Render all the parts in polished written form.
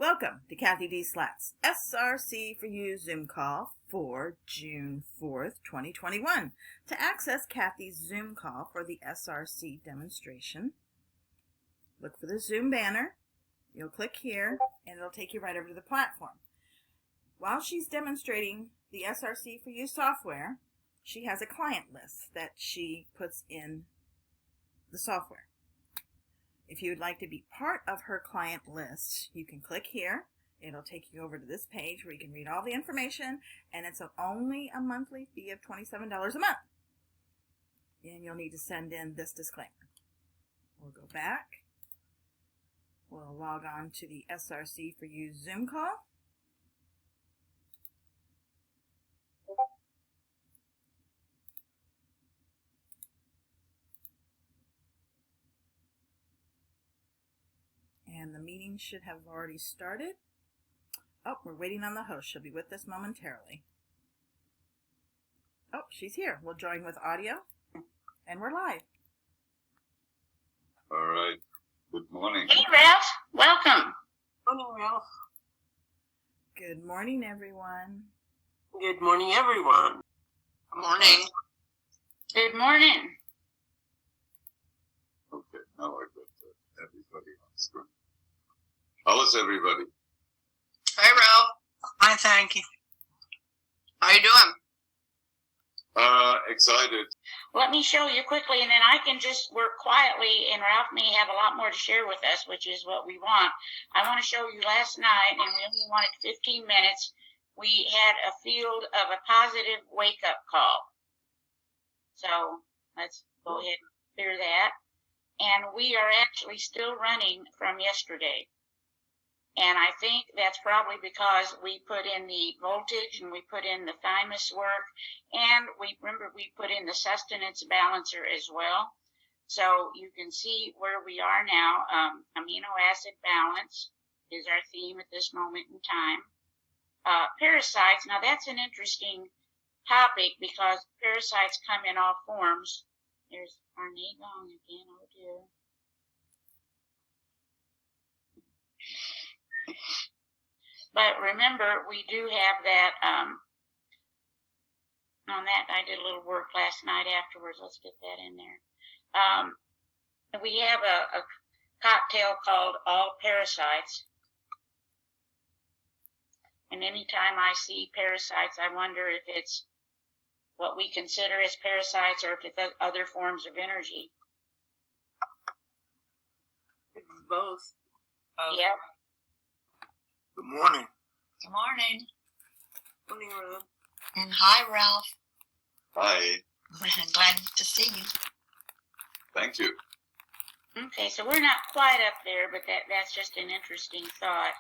Welcome to CathyDSlaught's SRC4u Zoom call for June 4th, 2021. To access Cathy's Zoom call for the SRC demonstration, look for the Zoom banner. You'll click here, and it'll take you right over to the platform. While she's demonstrating the SRC4u software, she has a client list that she puts in the software. If you would like to be part of her client list, you can click here. It'll take you over to this page where you can read all the information, and it's only a monthly fee of $27 a month. And you'll need to send in this disclaimer. We'll go back. We'll log on to the SRC4u Zoom call. And the meeting should have already started. Oh, we're waiting on the host. She'll be with us momentarily. Oh, she's here. We'll join with audio, and we're live. All right. Good morning. Hey, Ralph. Welcome. Morning, Ralph. Good morning, everyone. Good morning, everyone. Morning. Good morning. Okay, now I got everybody on screen. How is everybody? Hi, Ralph. Hi, thank you. How you doing? Excited. Let me show you quickly, and then I can just work quietly, and Ralph may have a lot more to share with us, which is what we want. I want to show you last night, and we only wanted 15 minutes. We had a field of a positive wake-up call. So let's go ahead and clear that. And we are actually still running from yesterday. And I think that's probably because we put in the voltage and we put in the thymus work, and we put in the sustenance balancer as well. So you can see where we are now. Amino acid balance is our theme at this moment in time. Parasites, now that's an interesting topic because parasites come in all forms. There's our Gong again, oh dear. But remember, we do have that, on that, I did a little work last night afterwards. Let's get that in there. We have a cocktail called All Parasites. And anytime I see parasites, I wonder if it's what we consider as parasites or if it's other forms of energy. It's both. Yep. Good morning. Good morning. Morning, Ralph. And hi, Ralph. Hi. Glad to see you. Thank you. Okay, so we're not quite up there, but that's just an interesting thought.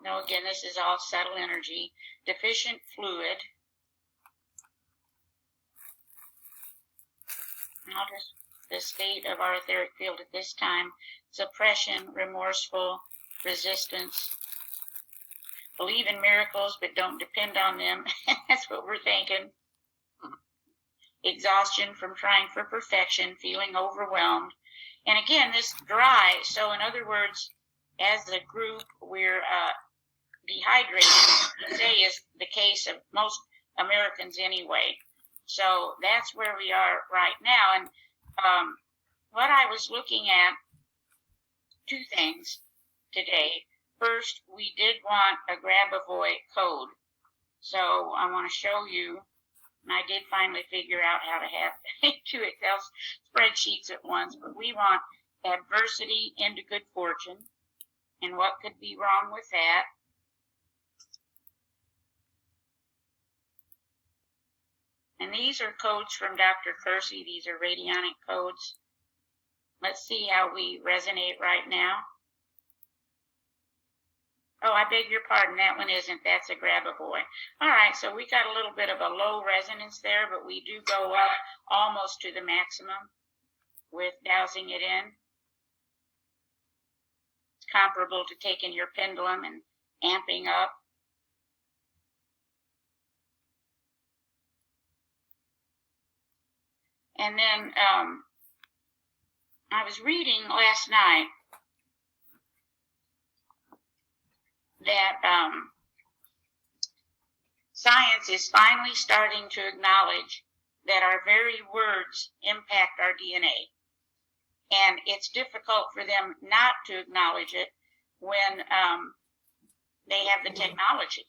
No, again, this is all subtle energy. Deficient fluid. Notice the state of our etheric field at this time. Suppression, remorseful, resistance. Believe in miracles, but don't depend on them. That's what we're thinking. Exhaustion from trying for perfection, feeling overwhelmed. And again, this dry. So in other words, as a group, we're dehydrated. You say is the case of most Americans anyway. So that's where we are right now. And what I was looking at, two things today. First, we did want a Grabavoy code. So I want to show you, and I did finally figure out how to have two Excel spreadsheets at once, but we want adversity into good fortune, and what could be wrong with that. And these are codes from Dr. Kersey. These are radionic codes. Let's see how we resonate right now. Oh, I beg your pardon. That one isn't. That's a Grabavoy. All right, so we got a little bit of a low resonance there, but we do go up almost to the maximum with dousing it in. It's comparable to taking your pendulum and amping up. And then I was reading last night that science is finally starting to acknowledge that our very words impact our DNA. And it's difficult for them not to acknowledge it when they have the technology.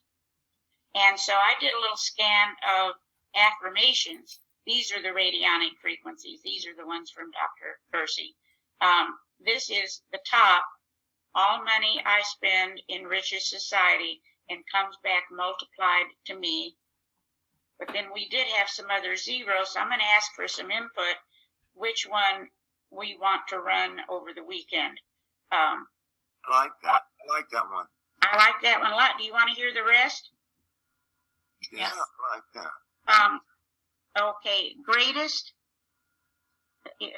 And so I did a little scan of affirmations. These are the radionic frequencies. These are the ones from Dr. Kersey. This is the top. All money I spend enriches society and comes back multiplied to me. But then we did have some other zeros, so I'm going to ask for some input, which one we want to run over the weekend. I like that. I like that one. I like that one a lot. Do you want to hear the rest? Yeah, Yes. I like that. Okay, greatest. Fit.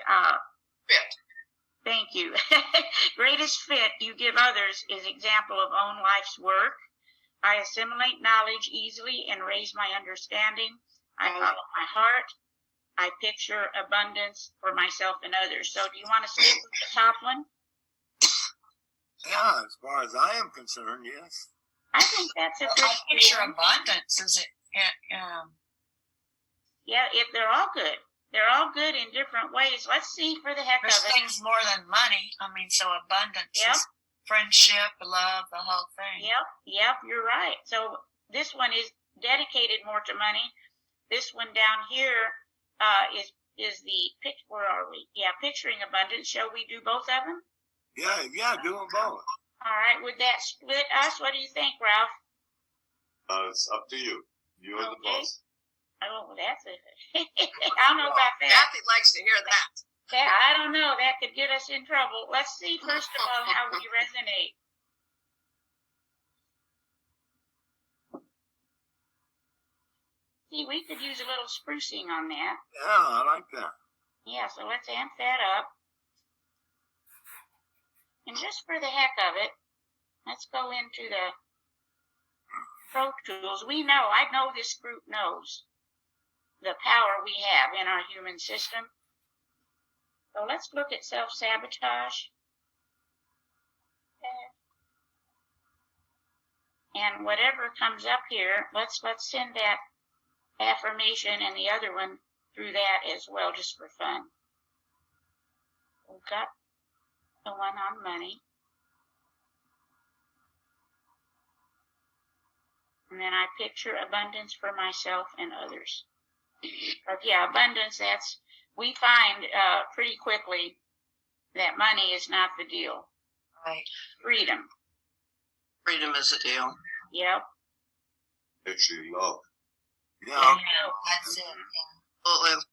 Thank you. Greatest fit you give others is example of own life's work. I assimilate knowledge easily and raise my understanding. I follow my heart. I picture abundance for myself and others. So do you want to stick with the top one? Yeah, as far as I am concerned, yes. I think that's a Well, good I picture one. abundance. Is it? Yeah, they're all good. They're all good in different ways. Let's see for the heck There's of it. things more than money. I mean, so abundance Yep. is friendship, love, the whole thing. Yep, you're right. So this one is dedicated more to money. This one down here is the pitch. Where are we? Yeah, picturing abundance. Shall we do both of them? Yeah, do them both. All right. Would that split us? What do you think, Ralph? It's up to you. You're the Okay. boss. Oh, that's it. I don't know about that. Kathy likes to hear that. Yeah, I don't know. That could get us in trouble. Let's see first of all how we resonate. See, we could use a little sprucing on that. Yeah, I like that. Yeah, so let's amp that up. And just for the heck of it, let's go into the Pro Tools. I know this group knows the power we have in our human system. So let's look at self-sabotage. And whatever comes up here, let's send that affirmation and the other one through that as well, just for fun. We've got the one on money. And then I picture abundance for myself and others. But yeah, abundance, we find pretty quickly that money is not the deal. Right. Freedom. Freedom is the deal. Yep. Actually, love. Yeah, That's it. Yeah. absolutely.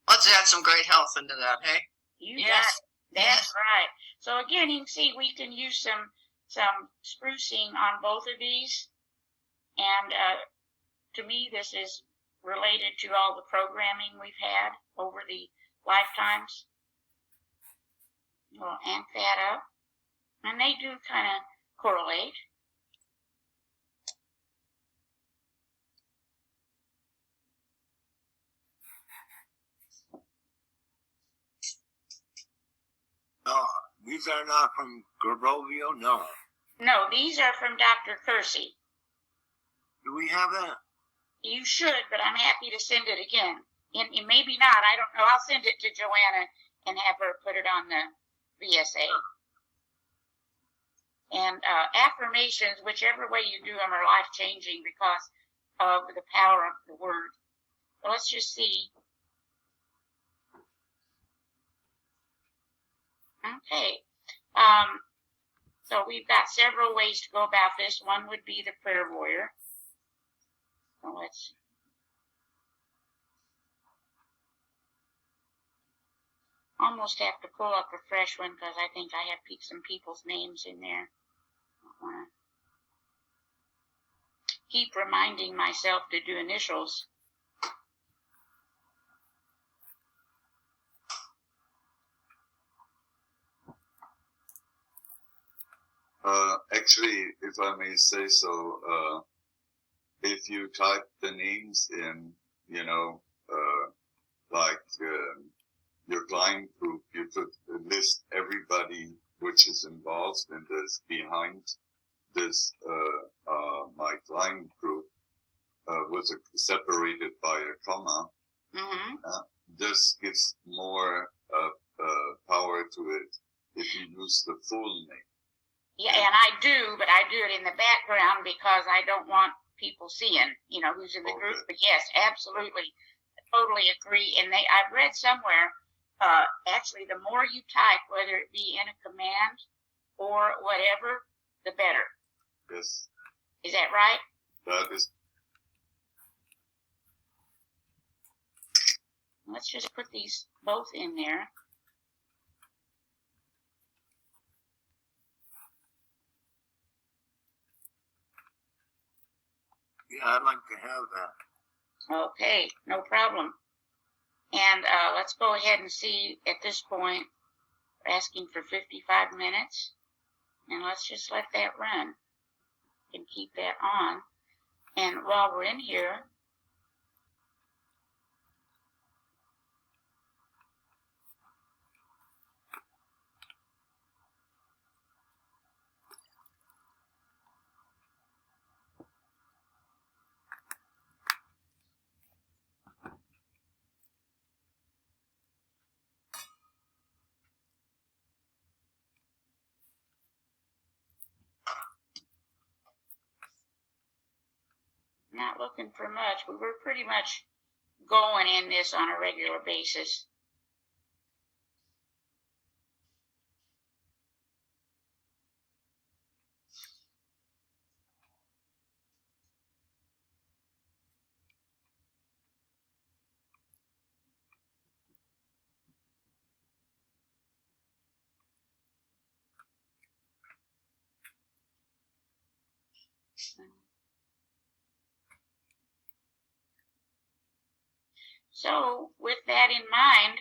Let's add some great health into that, hey? You Yes. got it. That's Yes. right. So again, you can see we can use some sprucing on both of these. And to me, this is related to all the programming we've had over the lifetimes. We'll amp that up. And they do kind of correlate. No, these are not from Garbovio, no. No, these are from Dr. Kersey. Do we have that? You should, but I'm happy to send it again. And maybe not, I don't know. I'll send it to Joanna and have her put it on the VSA. And affirmations, whichever way you do them, are life-changing because of the power of the word. So let's just see. Okay. So we've got several ways to go about this. One would be the prayer warrior. So let's almost have to pull up a fresh one because I think I have some people's names in there. I want to keep reminding myself to do initials. Actually, if I may say so, if you type the names in, like your client group, you could list everybody which is involved and is behind this my client group was separated by a comma. Mm-hmm. This gives more power to it if you use the full name. Yeah, and I do, but I do it in the background because I don't want people seeing, who's in the group. But yes, absolutely, I totally agree. And I've read somewhere, actually, the more you type, whether it be in a command or whatever, the better. Yes. Is that right? That is. Let's just put these both in there. Yeah, I'd like to have that. Okay, no problem. And let's go ahead and see at this point, we're asking for 55 minutes. And let's just let that run and keep that on. And while we're in here, not looking for much. We were pretty much going in this on a regular basis. So with that in mind,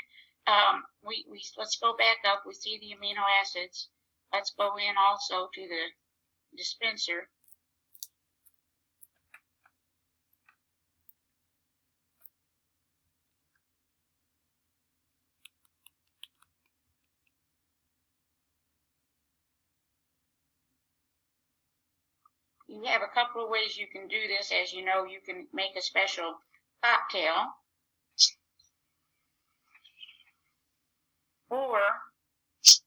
let's go back up. We see the amino acids. Let's go in also to the dispenser. You have a couple of ways you can do this. As you know, you can make a special cocktail, or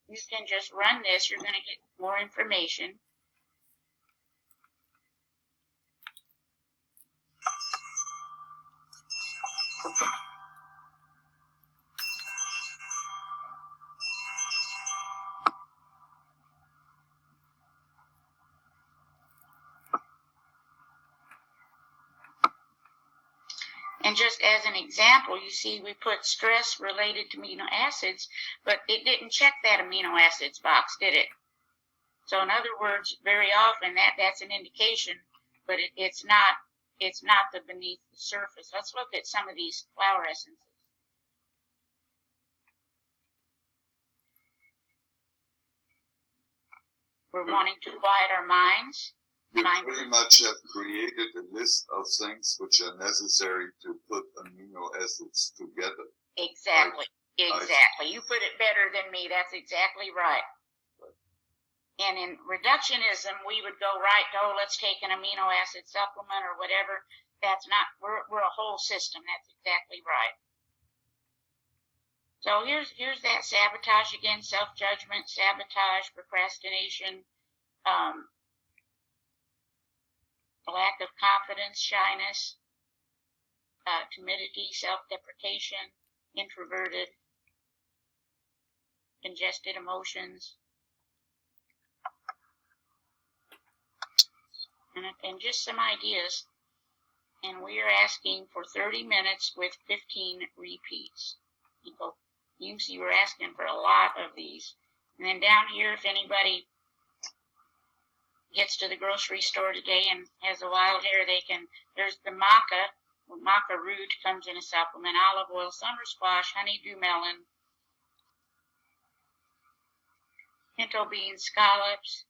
you can just run this. You're going to get more information. And just as an example, you see we put stress related to amino acids, but it didn't check that amino acids box, did it? So in other words, very often that's an indication, but it's not the beneath the surface. Let's look at some of these flower essences. We're wanting to quiet our minds. You pretty much have created a list of things which are necessary to put amino acids together. Exactly. Exactly. You put it better than me. That's exactly right. And in reductionism, we would go right to, let's take an amino acid supplement or whatever. That's not, we're a whole system. That's exactly right. So here's that sabotage again, self-judgment, sabotage, procrastination, lack of confidence, shyness, timidity, self-deprecation, introverted, congested emotions, and just some ideas. And we are asking for 30 minutes with 15 repeats. You can see we're asking for a lot of these. And then down here, if anybody gets to the grocery store today and has a wild hair, there's the maca root comes in a supplement, olive oil, summer squash, honeydew melon, pinto beans, scallops,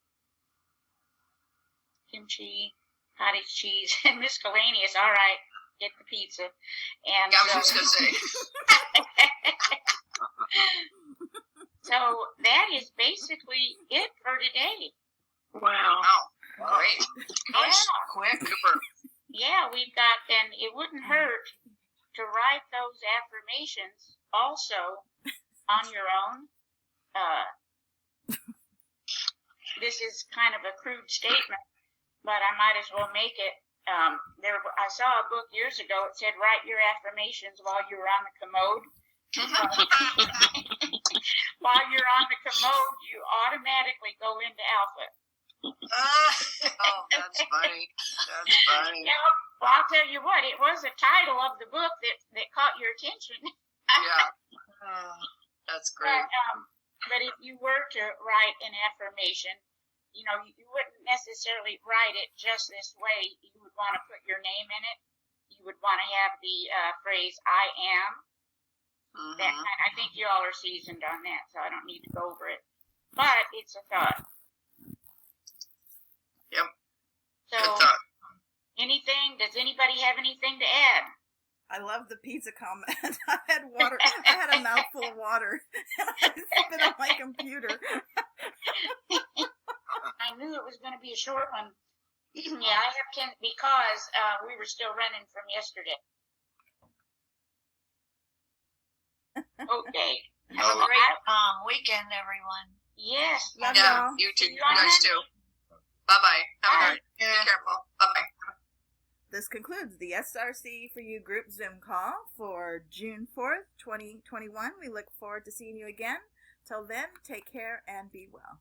kimchi, cottage cheese, and miscellaneous. All right, get the pizza. And I was just going to say. So that is basically it for today. Wow. Great. Gosh, Yeah. quick. Super. Yeah, we've got, and it wouldn't hurt to write those affirmations also on your own. This is kind of a crude statement, but I might as well make it. I saw a book years ago. It said, "Write your affirmations while you were on the commode." While you're on the commode, you automatically go into alpha. Oh, that's funny. That's funny. Yeah, well, I'll tell you what, it was the title of the book that caught your attention. Yeah. That's great. But if you were to write an affirmation, you wouldn't necessarily write it just this way. You would want to put your name in it. You would want to have the phrase "I am." Mm-hmm. I think you all are seasoned on that, so I don't need to go over it. But it's a thought. Yep. So, Good thought. does anybody have anything to add? I love the pizza comment. I had water. I had a mouthful of water, and I spit on my computer. I knew it was going to be a short one. Yeah, I have 10 because we were still running from yesterday. Okay. Have a great weekend, everyone. Yes. Love Yeah, y'all. you too. See You you on guys Monday. too. Bye-bye. Have a Bye. night. Be careful. Bye-bye. This concludes the SRC4u group Zoom call for June 4th, 2021. We look forward to seeing you again. Till then, take care and be well.